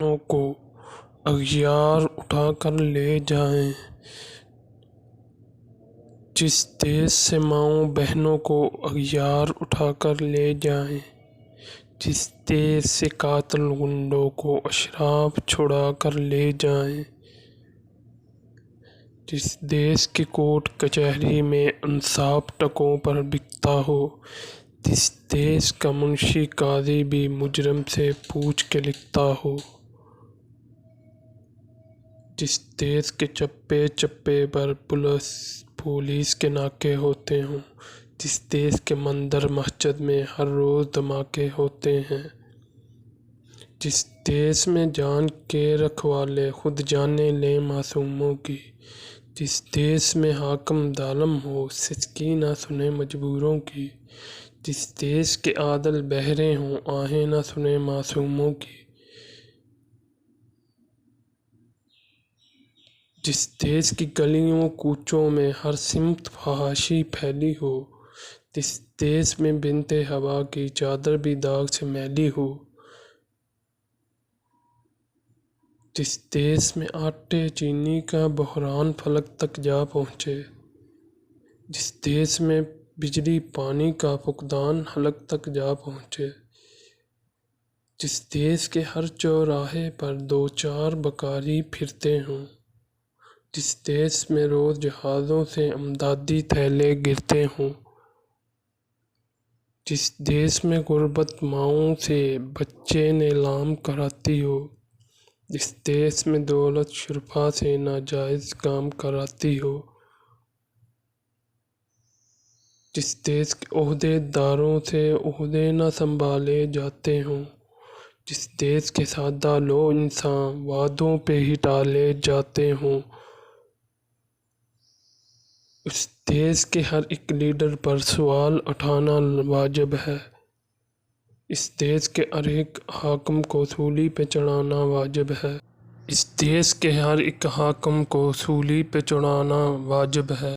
بہنوں کو اغیار اٹھا کر لے جائیں۔ جس دیس سے ماؤں بہنوں کو اغیار اٹھا کر لے جائیں، جس دیس سے قاتل گنڈوں کو اشراف چھڑا کر لے جائیں، جس دیس کی کورٹ کچہری میں انصاف ٹکوں پر بکتا ہو، جس دیس کا منشی قاضی بھی مجرم سے پوچھ کے لکھتا ہو، جس دیس کے چپے چپے پر پولیس کے ناکے ہوتے ہوں، جس دیس کے مندر مسجد میں ہر روز دھماکے ہوتے ہیں، جس دیس میں جان کے رکھوالے خود جانیں لیں معصوموں کی، جس دیس میں حاکم ظالم ہو سچکی نہ سنے مجبوروں کی، جس دیس کے عادل بہرے ہوں آہیں نہ سنے معصوموں کی، جس دیس کی گلیوں کوچوں میں ہر سمت فحاشی پھیلی ہو، جس دیس میں بنت حوا کی چادر بھی داغ سے میلی ہو، جس دیس میں آٹے چینی کا بحران فلک تک جا پہنچے، جس دیس میں بجلی پانی کا فقدان حلق تک جا پہنچے، جس دیس کے ہر چوراہے پر دو چار بکاری پھرتے ہوں، جس دیس میں روز جہازوں سے امدادی تھیلے گرتے ہوں، جس دیس میں غربت ماؤں سے بچے نیلام کراتی ہو، جس دیس میں دولت شرفا سے ناجائز کام کراتی ہو، جس دیس کے عہدے داروں سے عہدے نہ سنبھالے جاتے ہوں، جس دیس کے سادہ لو انسان وعدوں پہ ہی ٹالے جاتے ہوں، اس دیس کے ہر ایک لیڈر پر سوال اٹھانا واجب ہے، اس دیس کے ہر ایک حاکم کو سولی پہ چڑھانا واجب ہے، اس دیس کے ہر ایک حاکم کو سولی پہ چڑھانا واجب ہے۔